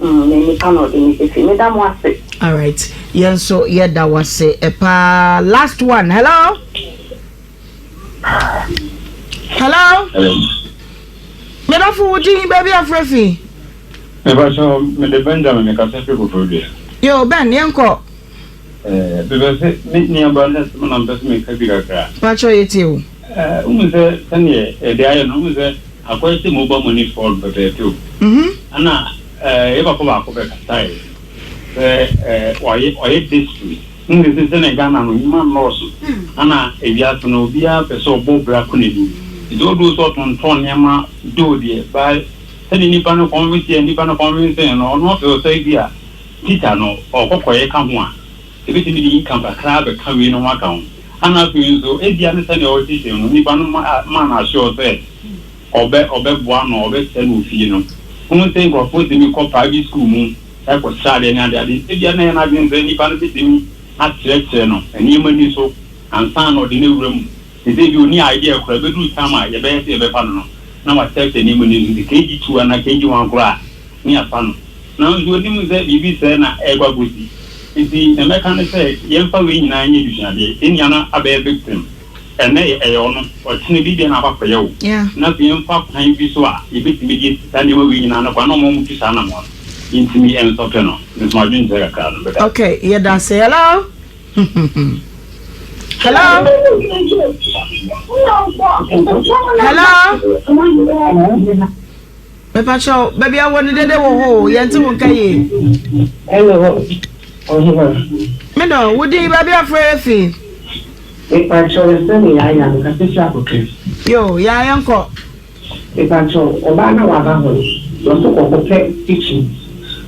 Maybe cannot in it. Madam was it. All right. Yes, so yeah, that was it. Last one. Hello. Me don't for what you baby of Refi. Never saw me the Benjamin make us people for you. Yo, Ben, yanko. Because near Bandas, man, does make a bigger crack. What are you too? Umse, Tanya, the iron umse, a question mobile money for but too. Anna, ever come up with a style. Why this week? This is a Ghana, man, also. Anna, if you have to know, be up a so bold black it all do sort on Tonyama, do dear, by sending Nipano convince and Nipano convince and or not to say, dear, teacher no, or Kokoye come one. If it be income a crab, a carry no account. And I feel so, if you understand your teaching, Nipano man, I sure said, or bet one or bet 10 with you. Who think of putting me called private school moon, that was sad and other. If you are not being any benefit me at church, and human so, and son or the new room. If you need idea of a good time, you better be panel. Now I take the name in the KG2 and I KG1 cry near panel. Now you didn't say BB said, Eva Booty. If the American say, Yempa win 9 years, Indiana, a bear victim, and they or Tinny and Abba for you. Yeah, not the Yempa time visual, if it's immediate, and you will win an Aquanom to Sanamon. Into me and Sopeno. It's my dream. Okay, yeah, that's hello. Hello? Hello? Mepacho, baby, I want to do Yantu Kaye. Hello. Meadow, would you be afraid? Mepacho is sending I am a fish. Yo, ya uncle. Mepacho, Obama was also teaching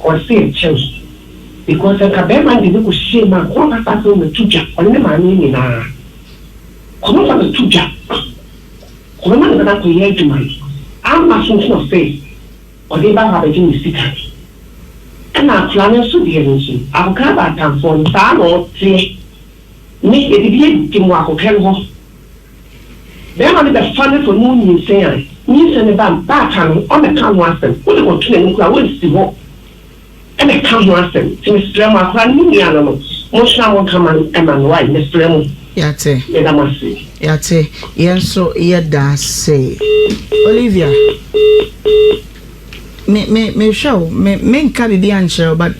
or see a church. Because the Cabema didn't see my quarter passing the tuja on the money in our. Come on, the tuja. Come on, the create to my. I'm not so faith. Or they have a genius secret. And I'm planning to be a I'll come back and for time or three. Make a deviate to Wako Kenho. Then I'll be funny for moon you say. You send about back on the canvas and put it on training. I will see what. And I come once and Mr. Emma crying animals. Most now will come and white, Mr. Emma. Yate. I must say. Yate. Yes, so yeah, say. Olivia. Me show. Me carry the answer, but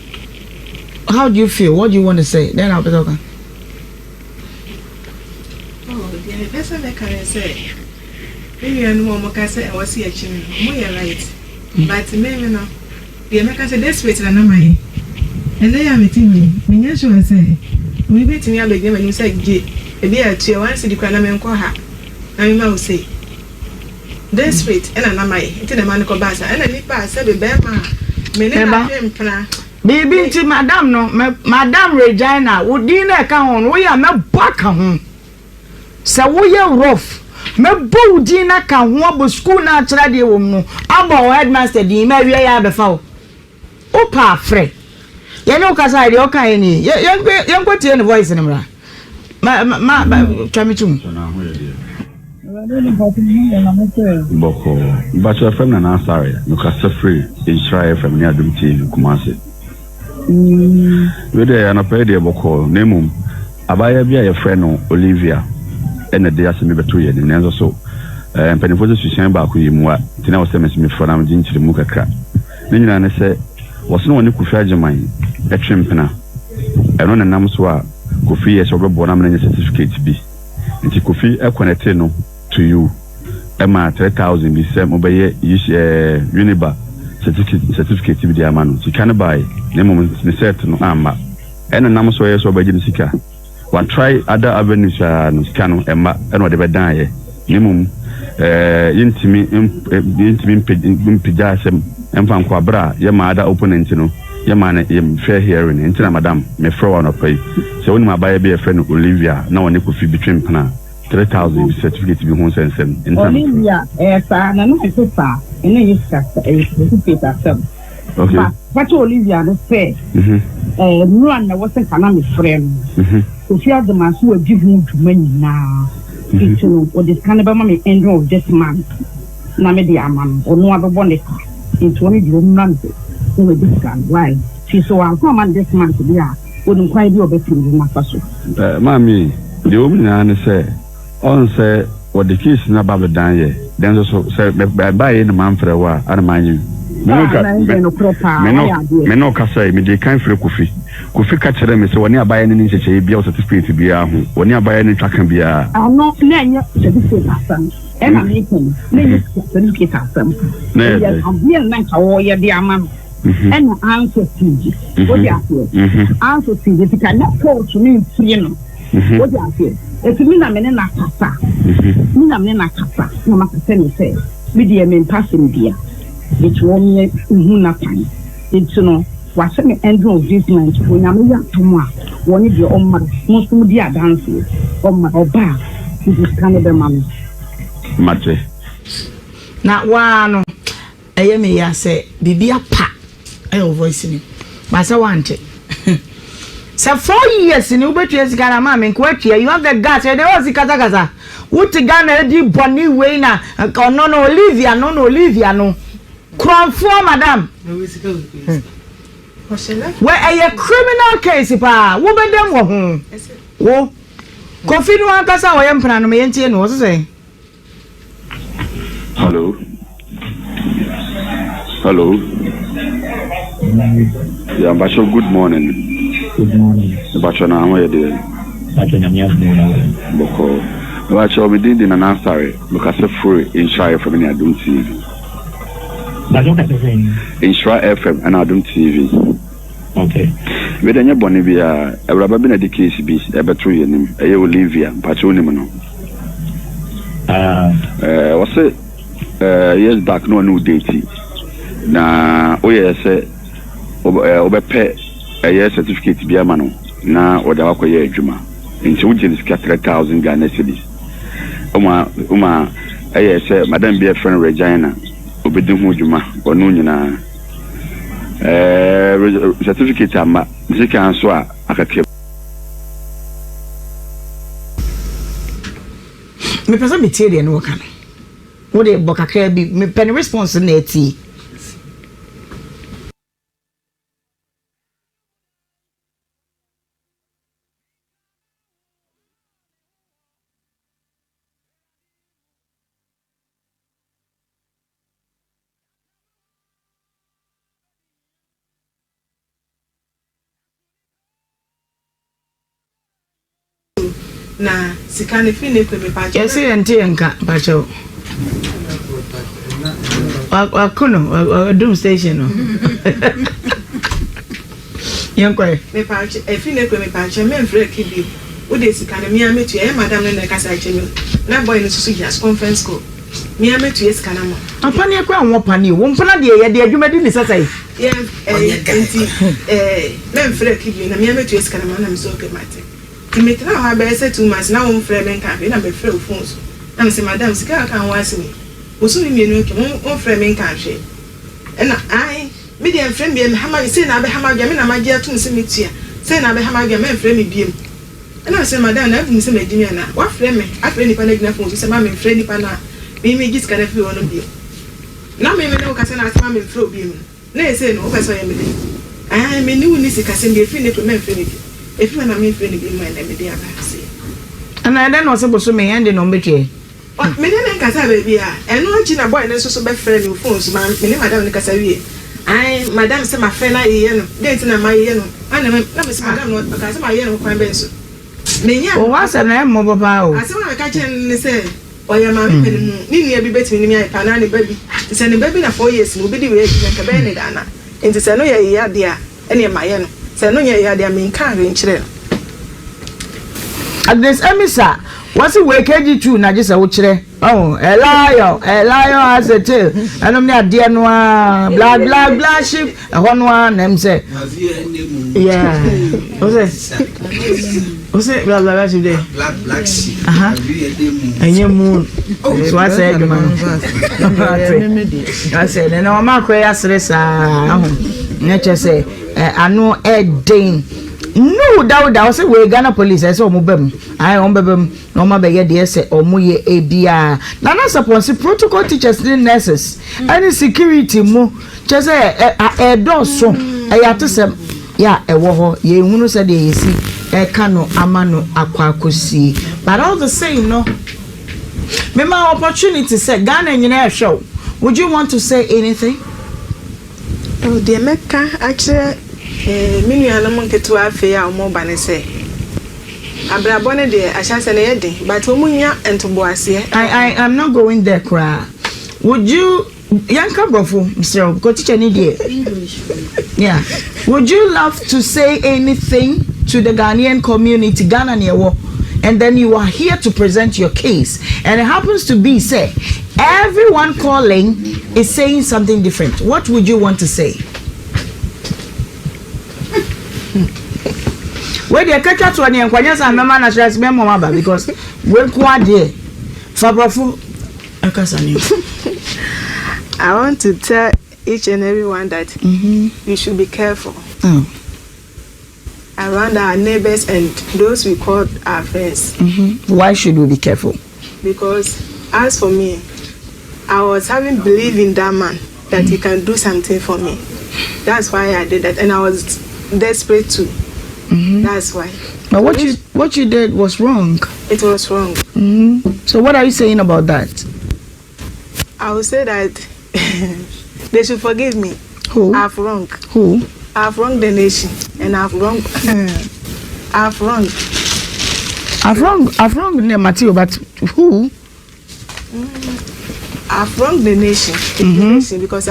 how do you feel? What do you want to say? Then I'll be talking. Oh, the best I can say. Maybe I know what I say. I was here, more right. But maybe now. The American said, "Let's wait and I'm and they are meeting me. Minyash will say, we bet me a big game and you say, Gay, a dear to your city cranaman call her. I will say, let's wait and I'm into the Manico Bassa and a nipa said, Bema, Menema, Baby to Madame, no, Madame Regina, would dinner come on, we are not back home. So we are rough. Me bo dinner can wobble school natural de woman. Abo headmaster di me wie ya befa. Opa frɛ. Ye no kasa de o kan ni. Ye nkwati ne voice ne mra. Ma twa me tum. Boko. But your friend na sorry. No kasa free. Nhyira FM ni adum TV Kumasi. We dey na pay de boko. Nemum. Abaya bia your friend no Olivia. And the day I see me beto ye nenzo so mpanifo se susan ba ko yimu a tina wo se me fona me ginchire mu kakra ne nyina ne se wo se no ne kufi ageman etwempena eno ne nam so a kofi ye so bebo na me certificate bi nti kofi e connect no to you ema 3000 bi se mo be ye uniba certificate bi di amano ti kan buy ne mo me set no ama eno nam so ye so ba gini sika one try other avenues no scan emma eno de bedan ye nimum yintimi impija sem emfa nkwa bra ye ma other opponent no ye ma na fair hearing ntina madam me fro one opai so woni ma baye be friend Olivia na woni ko fi between pana 3000 certificate bi ho sensem Olivia sa na no se pa ene yiska certificate asem okay but Olivia no say no na wo se kana me friend if you have the man who will give him to money now, it's or this kind of mommy end of this month. Namedia man, or no other bonnet. It's only the month who this can. Why? She's so uncommon this month. Yeah, wouldn't quite do a bit in my person. Mammy, the woman say, on say, what the kids in about the danye, then also say, by in a man for a while, I don't mind you. Meno kasa me dey kan frɛ kofi ka kyerɛ me sɛ woni abaye ne nkyekye bia certificate bia ho woni abaye ne twaka bia no na nya certificate asam e na me ken na certificate asam na ya abia na ka wo ye dia ma no e na answer tingi o dia afio answer tingi tika na coach ni free no o dia afio e ti mi na me na kasa na ma kasa ni say me dia me pass me bia it's one year nothing. It's no was an end of this month when I'm young tomorrow. One of your own most of the dances on my bar. This is kind of the mommy. Mate. Not one. I am a say, Bibia pa. I will voice me. But I want it. So 4 years in Uber years, Ghana, mammy, Quetia, you have the gas, and there was the Kazagaza. What the Ghana did Bonnie Wayna, no Olivia, no. Confirm, madam. Where a criminal case, pa? What be them home? Wo, coffee no one kasa wa yempana no me yentie no so say. Hello. Yeah, Bacho, good morning. Good morning. Bacho na how are you doing? Boko. Watch all we did in an answer because of free in Shire from any Adum TV. In Shire FM and Adum TV. Okay. With any Bonivia, a rubber been a DKCB, a battery in him, a Olivia, Patronimono. What's it? Years back, no new date. Na Oyerepa Obra a year certificate to be a mano. Na Oda Wakoye Juma. Into which is 3,000 Ghana cedis. Uma, I say, Madame be a friend Regina, Obedu Juma, or Nuna. Certificate, Mr. Answa, Akaki. Me person be tell you no can. What the Bokaka be me pen response na eti. Na sikane fi ne kwe me pacho. Yes, enti enka pacho. Wakuno, doom station no. Yankwe. Me pacho, fi ne kwe me pacho me mfre kibi. Wo de sikane mi ametu e madam ne kasa chemi. Na boy no susu jas conference call. Mi ametu e sikana mo. Apani ekwa won pani, wo mpana de ye de adwuma di ni sasai. Yeah, enti me mfre kibi na mi ametu e sikana mo na mi so ke mate. Kimetra ha be say 2 months na won frɛ me nka na be frɛ o phone so na say madam sika kan wase ni osu mi mienu ke won frɛ me nka hwe na ai me de frɛ me me hama say na be hama gya me na magye atum say me tua say na be hama gya me frɛ me biem na say madam na atum say me gimi na wa frɛ me afrɛ ni pa na gina phone so say ma me frɛ ni pa na me gis ka na fi wono biem na me no ka say na say ma me frɛ o biem na say no o person ye me de ai me ni woni sika say me frɛ ni to me frɛ ni if you want me friend be my name dey abase and I don't know say boso me yande no betwe me dey nkasa baby a eno nchi na boy ne so be friend you phone so ma me ne madam ne kasa wie ai madam say my friend na ye no dey nti na ma ye no ana me na me say madam no kasa ma ye no kwan ben so me nya o wa say na mo baba o ase wa ka chen ne say oya ma me pene mu ni nua bi betimi ni mi ai pa na ne baby ti say ne baby na 4 years no bi di we ka be ne dana nti say no ye ya dia ene ma ye no say no ye ya dia me nka re nchire Agnes Emisa what's we KG2 na just wo kire oh a lion has a tail anom ne ade no blah sheep e ho no am say yeah ose blah sheep dey black sheep enye mu so I say do man I say na ma kwaya stressa aho na che say ano e den no dauda say we Ghana police say omo bam ai omo bam no ma be ye de say omo ye ebia na na suppose protocol teachers and nurses any security mu che say e don so e ya to say ya e wo ho ye hunu say de yesi e ka no amano akwakosi but all the same no me my opportunity say Ghana nyina show would you want to say anything oh the Mecca actually minu ya namu ketu afi ya omo bane se abrabone de ahase na yede but omunya entoboase I'm not going there cry would you yanka brofo Mr. Go teacher ni there English yeah would you love to say anything to the Ghanaian community Ghana newo and then you are here to present your case and it happens to be say everyone calling is saying something different what would you want to say where the catch to any enkwanya sa mema na stress me mama ba because we kwa there fabrofo akasani I want to tell each and everyone that we should be careful around our neighbors and those we call our friends. Why should we be careful? Because as for me, I was having belief in that man that he can do something for me. That's why I did that, and I was desperate too. That's why. But what you did was wrong. It was wrong. So what are you saying about that? I would say that they should forgive me. Who? I've wronged. Who? I've wronged the nation, and I've wronged. I've wrong the Matthew, but who? I've wronged the nation. Because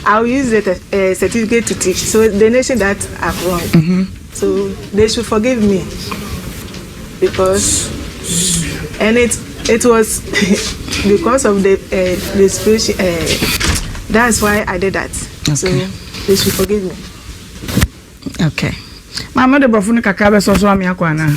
I'll use the certificate to teach. So the nation that I've wronged. So they should forgive me because, and it was because of the speech. That's why I did that. Okay. So they should forgive me. Okay. My mother brofuni kakabe so ami akwana.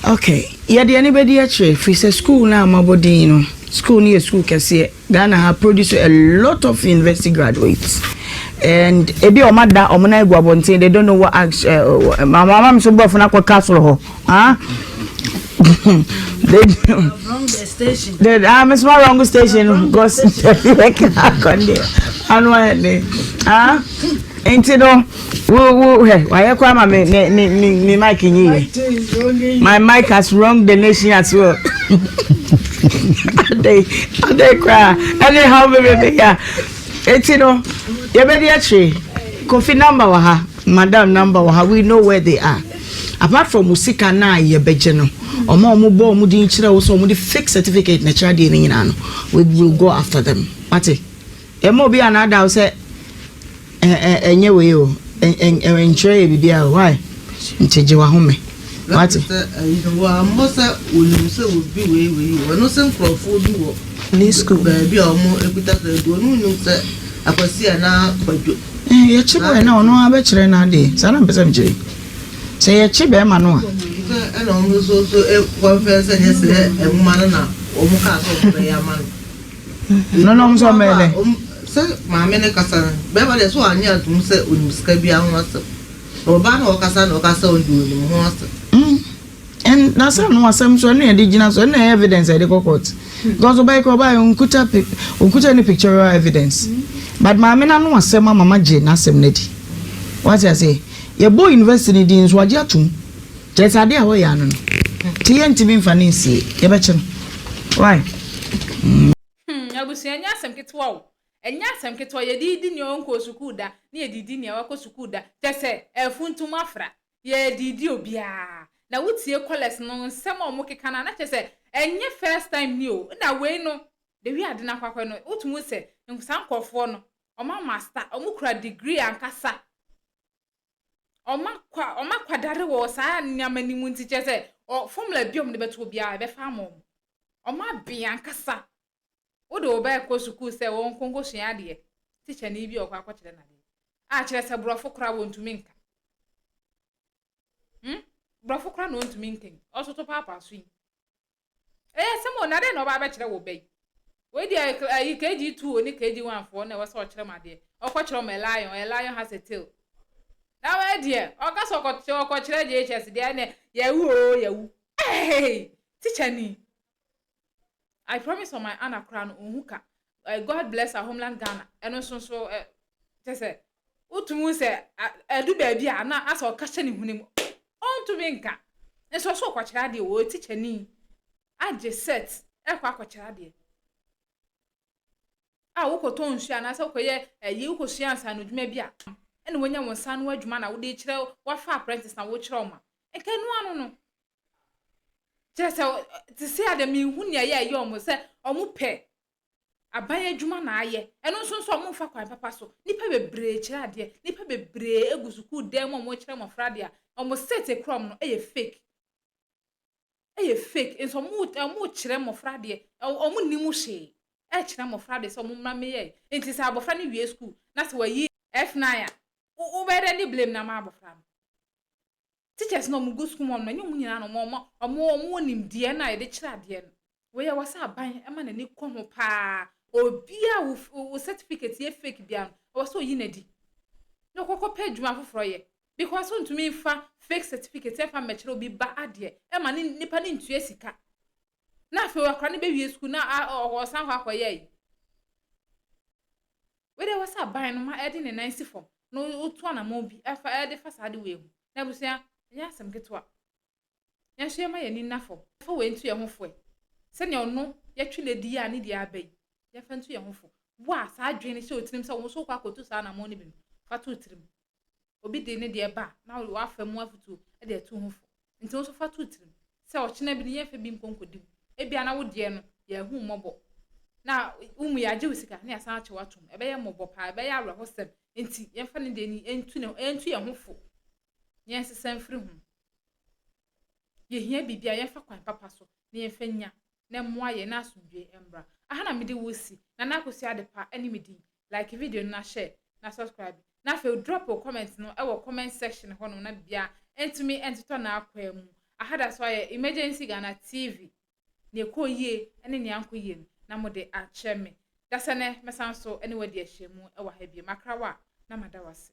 Okay. Yeah, the anybody actually if it's a school now mabodi, you know. School near school kese. Ghana have produced a lot of university graduates. And ebi o mada o mona egu abontin they don't know what my mama so brofuna kwa castle ho. Huh? Wrong the station. It's my wrong station because ain't you know why me mic in my mic has wronged the nation as well. They cry anyhow baby yeah ain't you know you better actually coffee number waha madam number waha we know where they are apart from musika na ye bejeno omo bo omo din kire wo so omo di fake certificate na kira de ni nyina no we will go after them mate e mo bi another say enye we o enche bibia why nteje wa home mate wa mo say onu say we bi we no say crofo bi wo ni school ba bi omo ekuta do nu nu say akwasi na kwadwo ye chibo na ono abekire na de sana mpesa mchire say ye chibe ma no and almost also a conference and yes, a woman now, no, so many. Sir, my Menacassan, Beverly, so I near to say, Unscabia master. Or Ban or Cassan or Cassan doing master. And that's no assumption, indigenous or evidence at the court. Goes by any picture evidence. But my men are no say, Mamma Jane, Nasemneti. What I say, your boy invested in Swajatum. Just idea way I know. TNT been fancy. You betcha. Why? I was saying yes, I'm get wow. And yes, I'm get why you did in your own cosukuda, near the near Kosukuda. Just say, a fun to mafra. Ye did you bia. Now, would see a colors no some more moki canana say, and your first time new. Now, way no. The we had enough no. What mu say, and some call for no. Or my master, or mukra degree and cassa. Oma kwadare wo sa nyama ni mun teacher say o formula biom de beto bia be fa mom oma bia nkasa wo de oba ko school say won kongo sua de teacher ni bi o kwa kwakire na de a kire say brofo kra won tumi nka brofo kra no ntumi nka o so to papa so yi samo na de no ba be kire wo be we de yi KG2 oni KG1 for na we so kire ma de o kwakire ma lion has a tail. Now, dear, Oga Sokotire JHS, dear, yawu. Hey, teacher ni. I promise on my Anna crown, Unhuka. God bless our homeland Ghana. And also, just say, Utumu say, I do baby, and now ask our question him on to Minka. And so, Quachadi, oh, teacher ni. I just said, Quachadi. I will go to Shan, I saw, you could see us and maybe. And when you want son, what man, I would each what far apprentice now, which Roma. And can one no? Just to say, I mean, when you almost say, or mu pay. I buy a Jumana, and also some more for papa so. Nipper be breach, dear, nipper be brave, a good demon, which I'm of Fradia, almost set a crumb, a fake. A fake, and some mood, a more chram of Fradia, or Munimushe. A chram of Fradia, some mammy, it is our funny school. That's why ye F9. Over any blame na ma bofram. Teachers no mu go school mom na nyum nyina no mo omo nim de na e de kira de no. We ya wasa ban e ma na ni kom pa. Obia wo certificate ye fake bia no. O so yi na di. No kokko page ma foforo ye. Because so ntumi fa fake certificate e fa mechiro bi ba ade. E ma ni nipa ni ntue sika. Na fe wa kra ne be wie school na o san ho akoye. We de wasa ban no ma e de ne nansi form. No, utwa na mo bi afa de fasade we hu na busia nya asem ketwa nya hwe ma ye ni nafo fa we ntu ye ho fo se ne ono ye twile di ya ni di abai ye fa ntu ye ho fo wa sa adwene se otirim se wo so kwa kotu sa na mo ni bi fa to otirim obi de ne de ba na wa fa mu afutu e de to hufo nti wo so fa to tirim se o chena bi ne ye fa bi nkonkodim e bia na wo de no ye hu mobo na umu ya je usika na ya san ache watum e be ye mobo pa e be ya awra hosem nti ye fa ne de ni entu ye hufo ye sesam firi hu ye hia bibia ye fa kwan papa so ne ye fa nya na mmoa ye na asomdwe embra aha na mede wosi na nakosi ade pa ani medi like video na share na subscribe na fe drop a comment no e wo comment section ho no na bia entumi entito na akwa mu aha da so ye emergency Ghana TV ne koyie ene ne ankoyie na mode a che me da se ne mesan so anywhere de ahye mu e wa ha bia makrawa na madawase